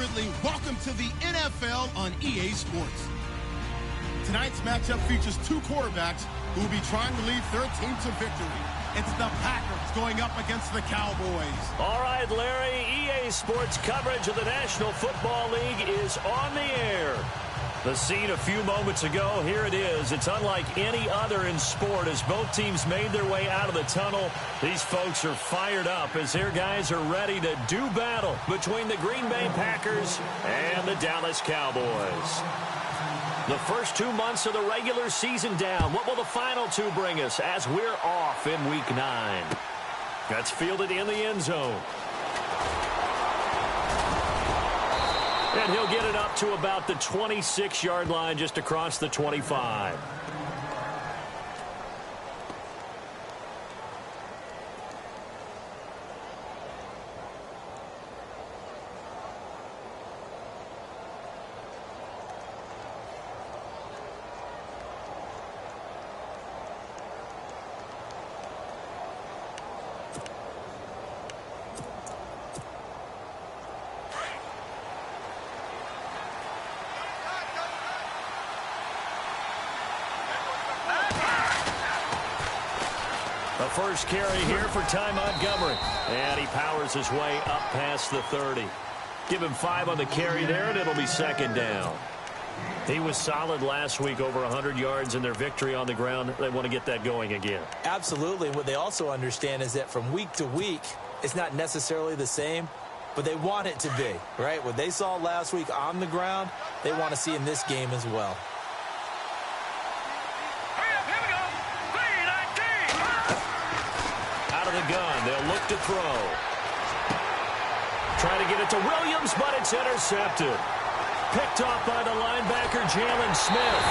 Ridley. Welcome to the NFL on EA Sports. Tonight's matchup features two quarterbacks who will be trying to lead their team to victory. It's the Packers going up against the Cowboys. All right, Larry, EA Sports coverage of the National Football League is on the air. The scene a few moments ago, here it is. It's unlike any other in sport as both teams made their way out of the tunnel. These folks are fired up as their guys are ready to do battle between the Green Bay Packers and the Dallas Cowboys. The first 2 months of the regular season down. What will the final two bring us as we're off in Week 9? That's fielded in the end zone. And he'll get it up to about the 26-yard line just across the 25. First carry here for Ty Montgomery. And he powers his way up past the 30. Give him 5 on the carry there, and it'll be second down. He was solid last week, over 100 yards in their victory on the ground. They want to get that going again. Absolutely. What they also understand is that from week to week, it's not necessarily the same, but they want it to be, right? What they saw last week on the ground, they want to see in this game as well. The gun. They'll look to throw. Trying to get it to Williams, but it's intercepted. Picked off by the linebacker, Jalen Smith.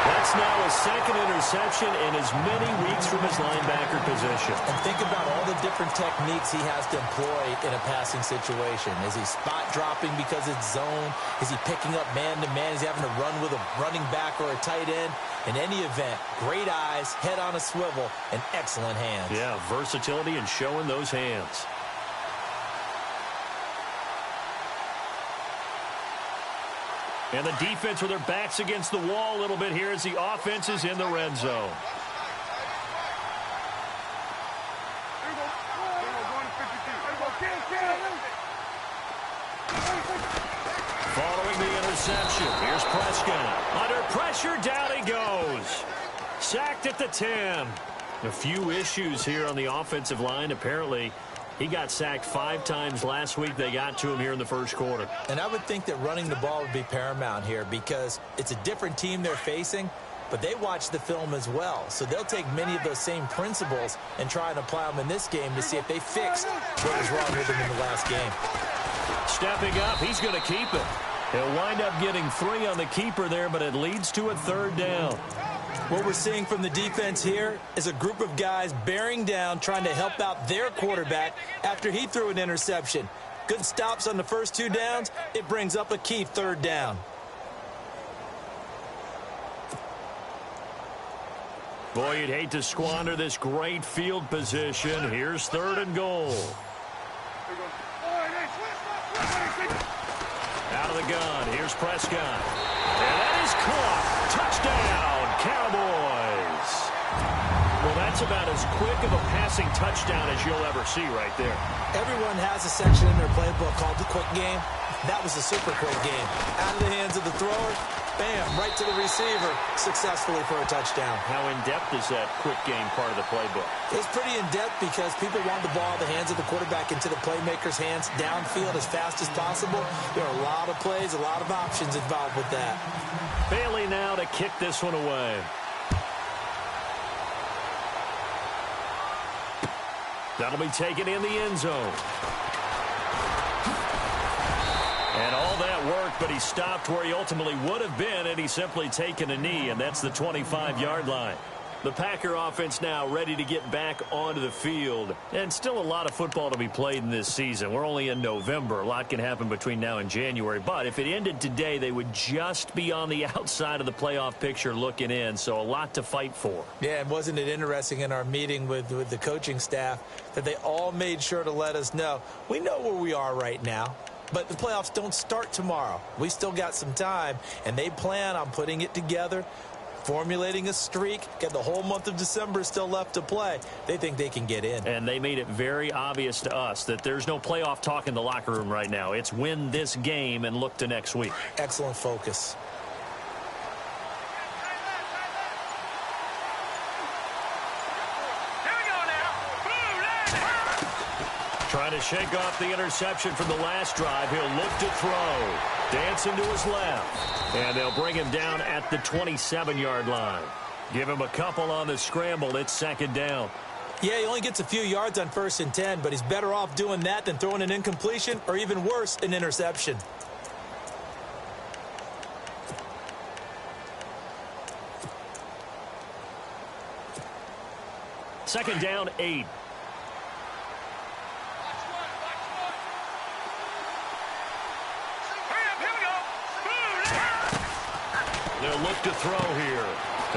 That's now his second interception in as many weeks from his linebacker position. And think about all the different techniques he has to employ in a passing situation. Is he spot dropping because it's zone? Is he picking up man-to-man? Is he having to run with a running back or a tight end? In any event, great eyes, head on a swivel, and excellent hands. Yeah, versatility and showing those hands. And the defense with their backs against the wall a little bit here as the offense is in the red zone. Following the interception, here's Prescott. Under pressure, down he goes. Sacked at the 10. A few issues here on the offensive line. Apparently, he got sacked 5 times last week. They got to him here in the first quarter. And I would think that running the ball would be paramount here because it's a different team they're facing, but they watch the film as well. So they'll take many of those same principles and try and apply them in this game to see if they fixed what was wrong with them in the last game. Stepping up, he's going to keep it. He'll wind up getting 3 on the keeper there, but it leads to a third down. What we're seeing from the defense here is a group of guys bearing down, trying to help out their quarterback after he threw an interception. Good stops on the first 2 downs. It brings up a key third down. Boy, you'd hate to squander this great field position. Here's 3rd and goal. Out of the gun, here's Prescott. And that is caught. Touchdown, Cowboys. Well, that's about as quick of a passing touchdown as you'll ever see right there. Everyone has a section in their playbook called the quick game. That was a super quick game. Out of the hands of the thrower, bam, right to the receiver, successfully for a touchdown. How in-depth is that quick game part of the playbook? It's pretty in-depth because people want the ball in the hands of the quarterback into the playmaker's hands downfield as fast as possible. There are a lot of plays, a lot of options involved with that. Bailey now to kick this one away. That'll be taken in the end zone. And all that work, but he stopped where he ultimately would have been, and he's simply taken a knee, and that's the 25-yard line. The Packer offense now ready to get back onto the field. And still a lot of football to be played in this season. We're only in November. A lot can happen between now and January. But if it ended today, they would just be on the outside of the playoff picture looking in. So a lot to fight for. Yeah, and wasn't it interesting in our meeting with the coaching staff that they all made sure to let us know. We know where we are right now. But the playoffs don't start tomorrow. We still got some time, and they plan on putting it together, formulating a streak. Got the whole month of December still left to play. They think they can get in. And they made it very obvious to us that there's no playoff talk in the locker room right now. It's win this game and look to next week. Excellent focus. Trying to shake off the interception from the last drive. He'll look to throw. Dancing to his left. And they'll bring him down at the 27-yard line. Give him a couple on the scramble. It's second down. Yeah, he only gets a few yards on 1st and 10, but he's better off doing that than throwing an incompletion or even worse, an interception. Second down, 8. They'll look to throw here.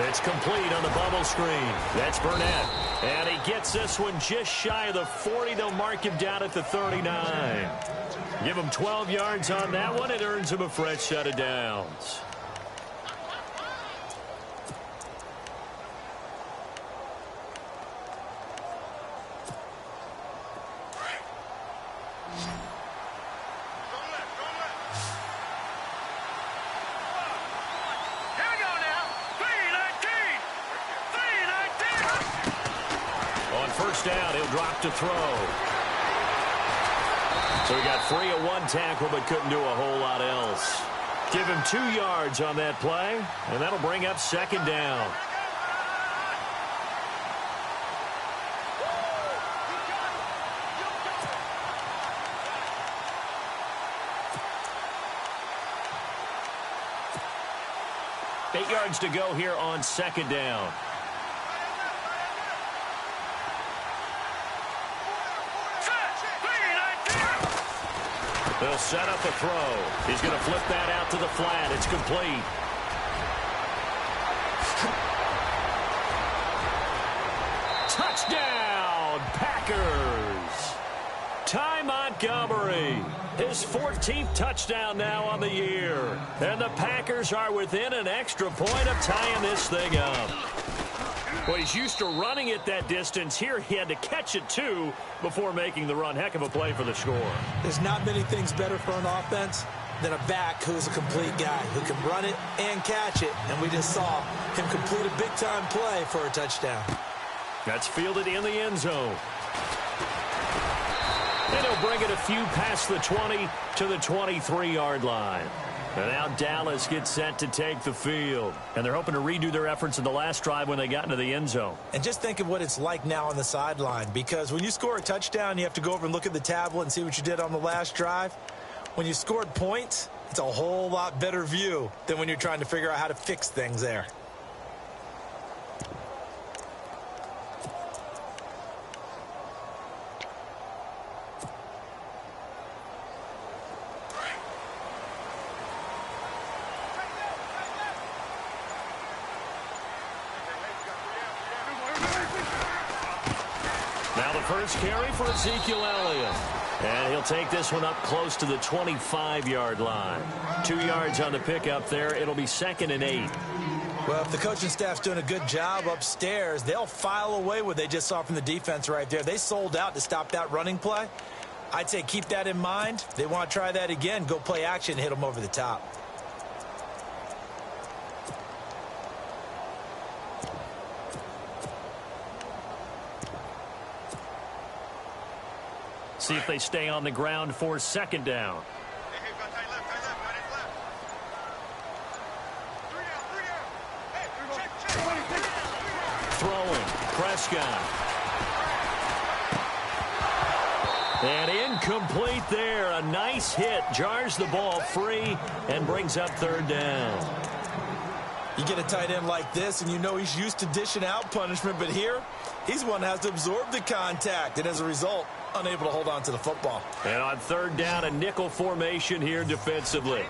It's complete on the bubble screen. That's Burnett. And he gets this one just shy of the 40. They'll mark him down at the 39. Give him 12 yards on that one. It earns him a fresh set of downs. First down, he'll drop to throw. So he got free of one tackle but couldn't do a whole lot else. Give him 2 yards on that play, and that'll bring up second down. Eight yards to go here on second down. They'll set up a throw. He's going to flip that out to the flat. It's complete. Touchdown, Packers. Ty Montgomery, his 14th touchdown now on the year. And the Packers are within an extra point of tying this thing up. Well, he's used to running it that distance. Here he had to catch it, too, before making the run. Heck of a play for the score. There's not many things better for an offense than a back who's a complete guy who can run it and catch it. And we just saw him complete a big-time play for a touchdown. That's fielded in the end zone. And he'll bring it a few past the 20 to the 23-yard line. And now Dallas gets set to take the field. And they're hoping to redo their efforts in the last drive when they got into the end zone. And just think of what it's like now on the sideline. Because when you score a touchdown, you have to go over and look at the tablet and see what you did on the last drive. When you scored points, it's a whole lot better view than when you're trying to figure out how to fix things there. Now the first carry for Ezekiel Elliott. And he'll take this one up close to the 25-yard line. 2 yards on the pickup there. It'll be 2nd and 8. Well, if the coaching staff's doing a good job upstairs, they'll file away what they just saw from the defense right there. They sold out to stop that running play. I'd say keep that in mind. They want to try that again. Go play action, hit them over the top. See if they stay on the ground for second down. Throwing, Prescott. And incomplete there. A nice hit. Jars the ball free and brings up third down. You get a tight end like this, and you know he's used to dishing out punishment, but here, he's one that has to absorb the contact, and as a result, unable to hold on to the football. And on third down, a nickel formation here defensively.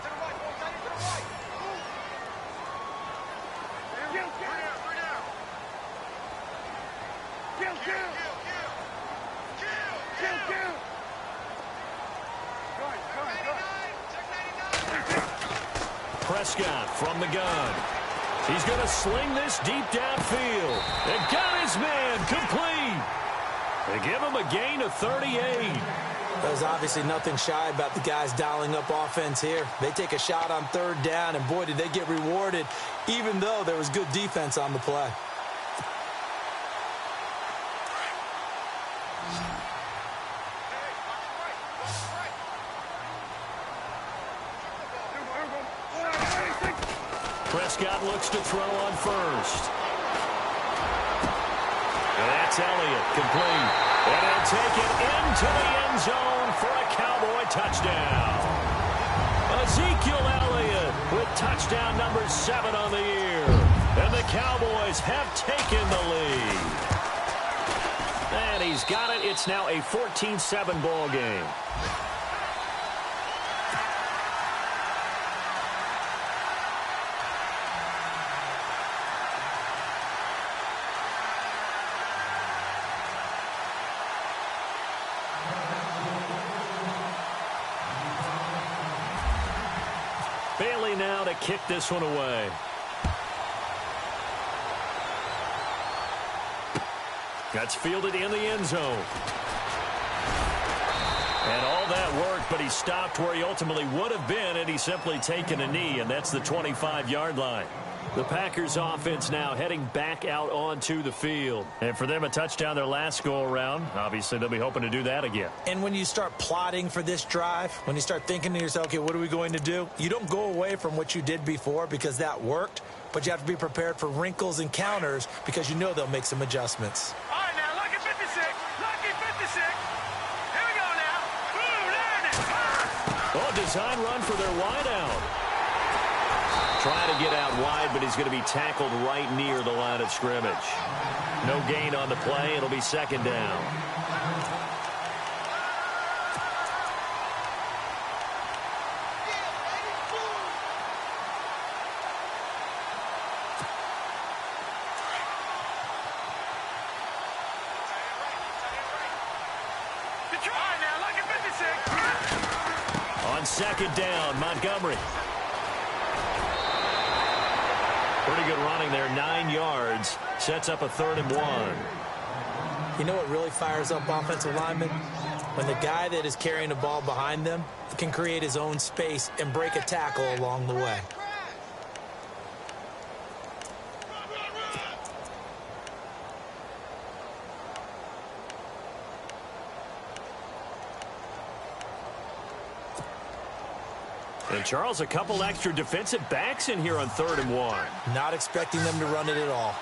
Prescott from the gun. He's going to sling this deep downfield. And got his man complete. They give him a gain of 38. There's obviously nothing shy about the guys dialing up offense here. They take a shot on third down, and boy, did they get rewarded, even though there was good defense on the play. Prescott looks to throw on first. And that's Elliott, complete. And he'll take it into the end zone for a Cowboy touchdown. Ezekiel Elliott with touchdown number 7 on the year. And the Cowboys have taken the lead. And he's got it. It's now a 14-7 ball game. Bailey now to kick this one away. That's fielded in the end zone. And all that worked, but he stopped where he ultimately would have been had he simply taken a knee, and that's the 25-yard line. The Packers offense now heading back out onto the field. And for them, a touchdown their last go-around. Obviously, they'll be hoping to do that again. And when you start plotting for this drive, when you start thinking to yourself, okay, what are we going to do? You don't go away from what you did before because that worked, but you have to be prepared for wrinkles and counters because you know they'll make some adjustments. All right, now, lucky 56. Lucky 56. Here we go now. Boom, there it is. Oh, design run for their wideout. Trying to get out wide, but he's going to be tackled right near the line of scrimmage. No gain on the play. It'll be second down. On second down, Montgomery. Pretty good running there, 9 yards. Sets up a 3rd and 1. You know what really fires up offensive linemen? When the guy that is carrying the ball behind them can create his own space and break a tackle along the way. And, Charles, a couple extra defensive backs in here on 3rd and 1. Not expecting them to run it at all.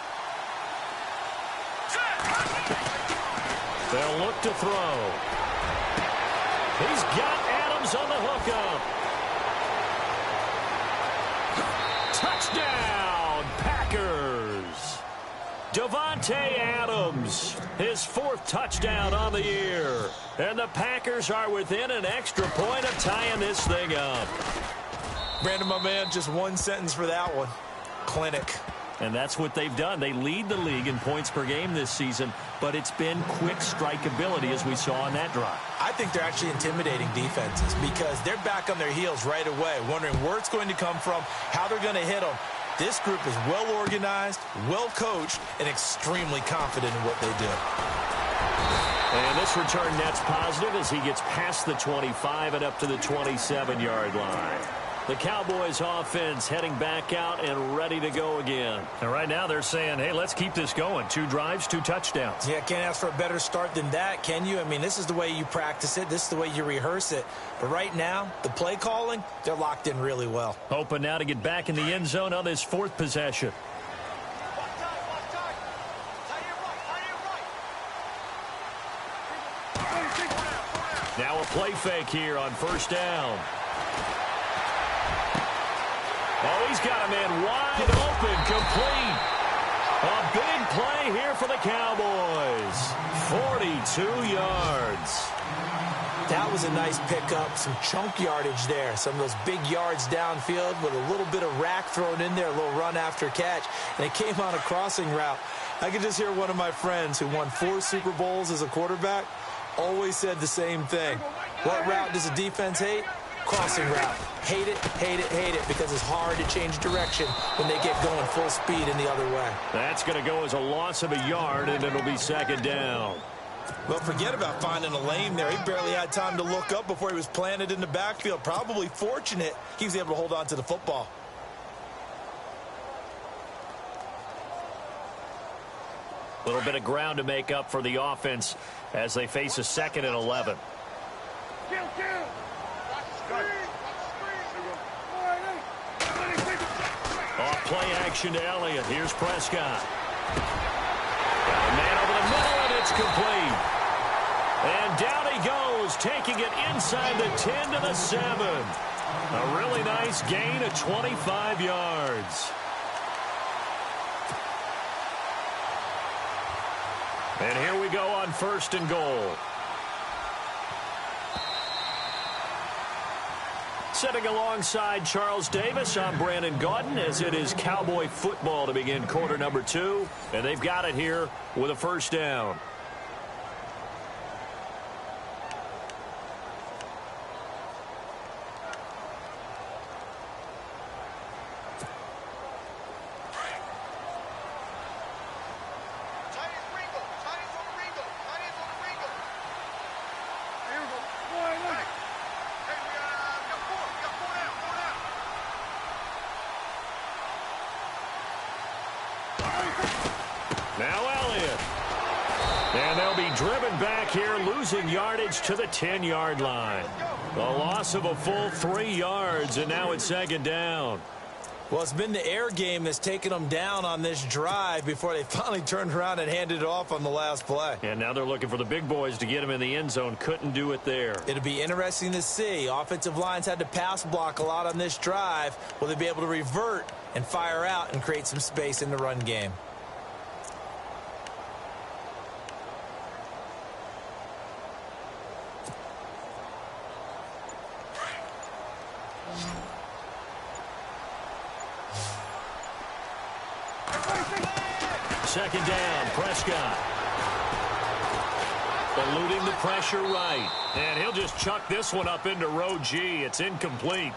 They'll look to throw. He's got Adams on the hookup. Touchdown, Packers. Davante Adams, his 4th touchdown on the year. And the Packers are within an extra point of tying this thing up. Brandon, my man, just one sentence for that one. Clinic. And that's what they've done. They lead the league in points per game this season, but it's been quick strike ability as we saw on that drive. I think they're actually intimidating defenses because they're back on their heels right away, wondering where it's going to come from, how they're going to hit them. This group is well organized, well coached, and extremely confident in what they do. And this return net's positive as he gets past the 25 and up to the 27-yard line. The Cowboys offense heading back out and ready to go again. And right now they're saying, hey, let's keep this going. 2 drives, 2 touchdowns. Yeah, can't ask for a better start than that, can you? I mean, this is the way you practice it. This is the way you rehearse it. But right now, the play calling, they're locked in really well. Hoping now to get back in the end zone on this 4th possession. Now a play fake here on 1st down. Oh, he's got a man wide open, complete. A big play here for the Cowboys. 42 yards. That was a nice pickup, some chunk yardage there. Some of those big yards downfield with a little bit of rack thrown in there, a little run after catch. And it came on a crossing route. I could just hear one of my friends who won 4 Super Bowls as a quarterback always said the same thing. What route does a defense hate? crossing route. Hate it, hate it, hate it, because it's hard to change direction when they get going full speed in the other way. That's going to go as a loss of a yard, and it'll be second down. Well, forget about finding a lane there. He barely had time to look up before he was planted in the backfield. Probably fortunate he was able to hold on to the football. A little bit of ground to make up for the offense as they face a 2nd and 11. Off play action to Elliott. Here's Prescott. Got a man over the middle, and it's complete. And down he goes, taking it inside the 10 to the 7. A really nice gain of 25 yards. And here we go on 1st and goal. Sitting alongside Charles Davis, I'm Brandon Gaudin, as it is Cowboy football to begin quarter number 2. And they've got it here with a 1st down. Now Elliott. And they'll be driven back here, losing yardage to the 10-yard line. A loss of a full 3 yards, and now it's 2nd down. Well, it's been the air game that's taken them down on this drive before they finally turned around and handed it off on the last play. And now they're looking for the big boys to get him in the end zone. Couldn't do it there. It'll be interesting to see. Offensive lines had to pass block a lot on this drive. Will they be able to revert and fire out and create some space in the run game? Second down, Prescott. Eluding the pressure right. And he'll just chuck this one up into row G. It's incomplete.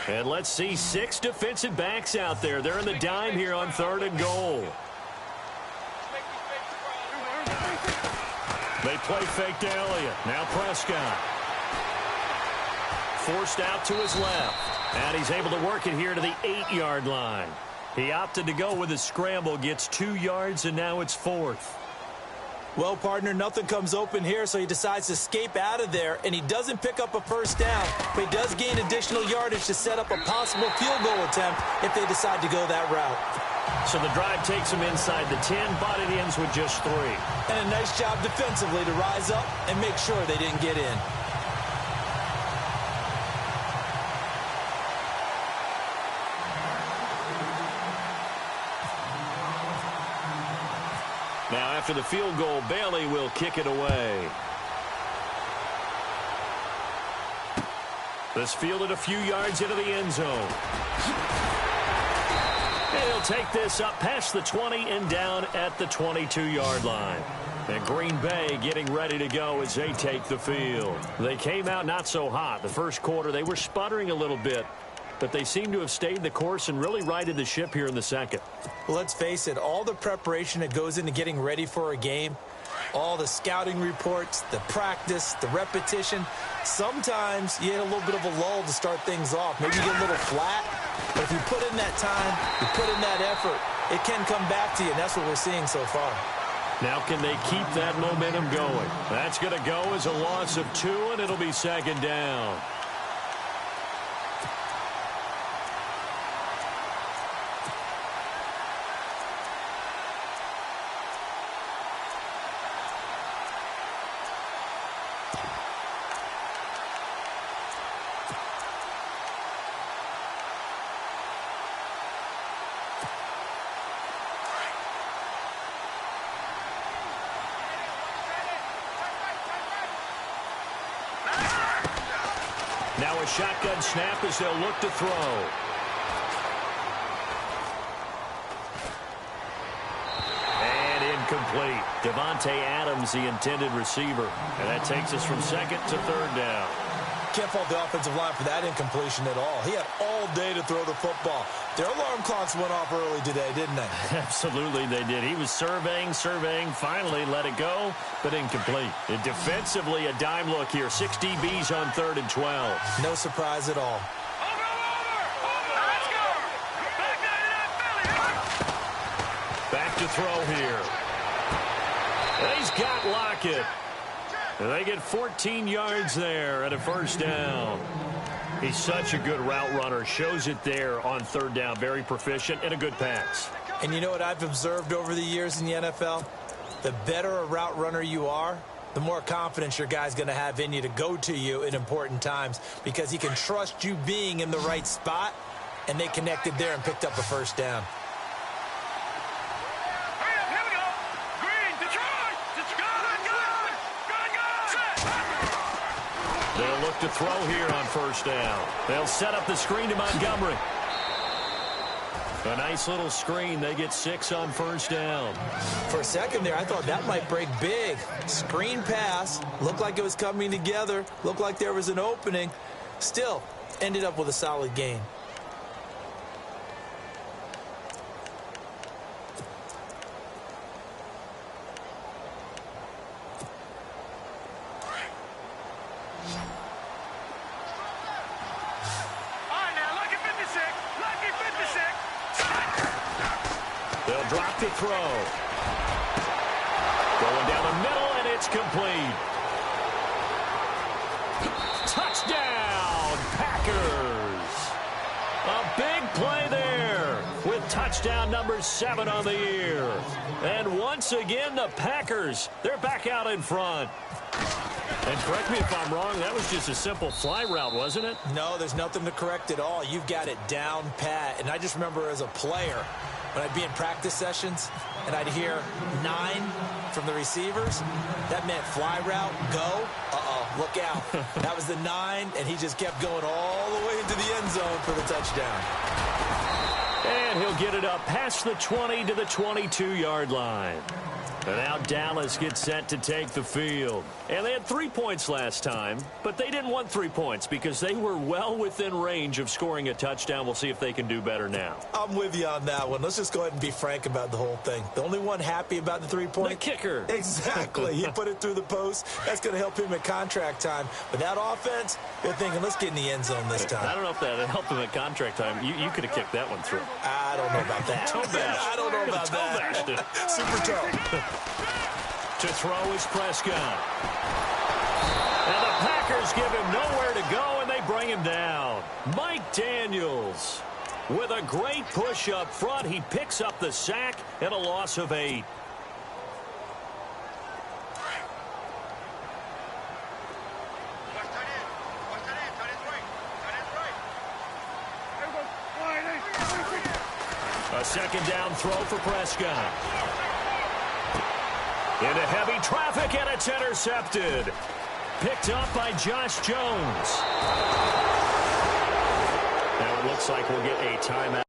And let's see 6 defensive backs out there. They're in the dime here on 3rd and goal. They play fake to Elliott. Now Prescott. Forced out to his left. And he's able to work it here to the 8-yard line. He opted to go with a scramble, gets 2 yards, and now it's 4th. Well, partner, nothing comes open here, so he decides to escape out of there, and he doesn't pick up a 1st down, but he does gain additional yardage to set up a possible field goal attempt if they decide to go that route. So the drive takes him inside the 10, but it ends with just 3. And a nice job defensively to rise up and make sure they didn't get in. Now, after the field goal, Bailey will kick it away. This fielded a few yards into the end zone. And he'll take this up past the 20 and down at the 22-yard line. And Green Bay getting ready to go as they take the field. They came out not so hot. The first quarter, they were sputtering a little bit, but they seem to have stayed the course and really righted the ship here in the second. Well, let's face it, all the preparation that goes into getting ready for a game, all the scouting reports, the practice, the repetition, sometimes you hit a little bit of a lull to start things off. Maybe you get a little flat, but if you put in that time, you put in that effort, it can come back to you, and that's what we're seeing so far. Now can they keep that momentum going? That's going to go as a loss of 2, and it'll be 2nd down. Now a shotgun snap as they'll look to throw. And incomplete. Devontae Adams, the intended receiver. And that takes us from second to third down. Can't fault the offensive line for that incompletion at all. He had all day to throw the football. Their alarm clocks went off early today, didn't they? Absolutely, they did. He was surveying, finally let it go, but incomplete. And defensively, a dime look here. 6 DBs on 3rd and 12. No surprise at all. Let's go. Back to throw here. And he's got Lockett. And they get 14 yards there and a first down. He's such a good route runner. Shows it there on 3rd down. Very proficient and a good pass. And you know what I've observed over the years in the NFL? The better a route runner you are, the more confidence your guy's going to have in you to go to you in important times because he can trust you being in the right spot, and they connected there and picked up a first down. They'll look to throw here on 1st down. They'll set up the screen to Montgomery. A nice little screen. They get 6 on 1st down. For a second there, I thought that might break big. Screen pass. Looked like it was coming together. Looked like there was an opening. Still, ended up with a solid gain. They'll drop to throw. Going down the middle, and it's complete. Touchdown, Packers. A big play there with touchdown number 7 on the year. And once again, the Packers, they're back out in front. And correct me if I'm wrong, that was just a simple fly route, wasn't it? No, there's nothing to correct at all. You've got it down pat. And I just remember as a player, when I'd be in practice sessions and I'd hear 9 from the receivers, that meant fly route, go, look out. That was the 9, and he just kept going all the way into the end zone for the touchdown. And he'll get it up past the 20 to the 22-yard line. And now Dallas gets set to take the field. And they had 3 points last time, but they didn't want 3 points because they were well within range of scoring a touchdown. We'll see if they can do better now. I'm with you on that one. Let's just go ahead and be frank about the whole thing. The only one happy about the 3-point? The kicker. Exactly. He put it through the post. That's going to help him at contract time. But that offense, they're thinking, let's get in the end zone this time. I don't know if that helped him at contract time. You could have kicked that one through. I don't know about that. I don't know about that. Super toe. To throw is Prescott. And the Packers give him nowhere to go, and they bring him down. Mike Daniels with a great push up front. He picks up the sack and a loss of 8. A 2nd down throw for Prescott. Into heavy traffic, and it's intercepted. Picked up by Josh Jones. Now it looks like we'll get a timeout.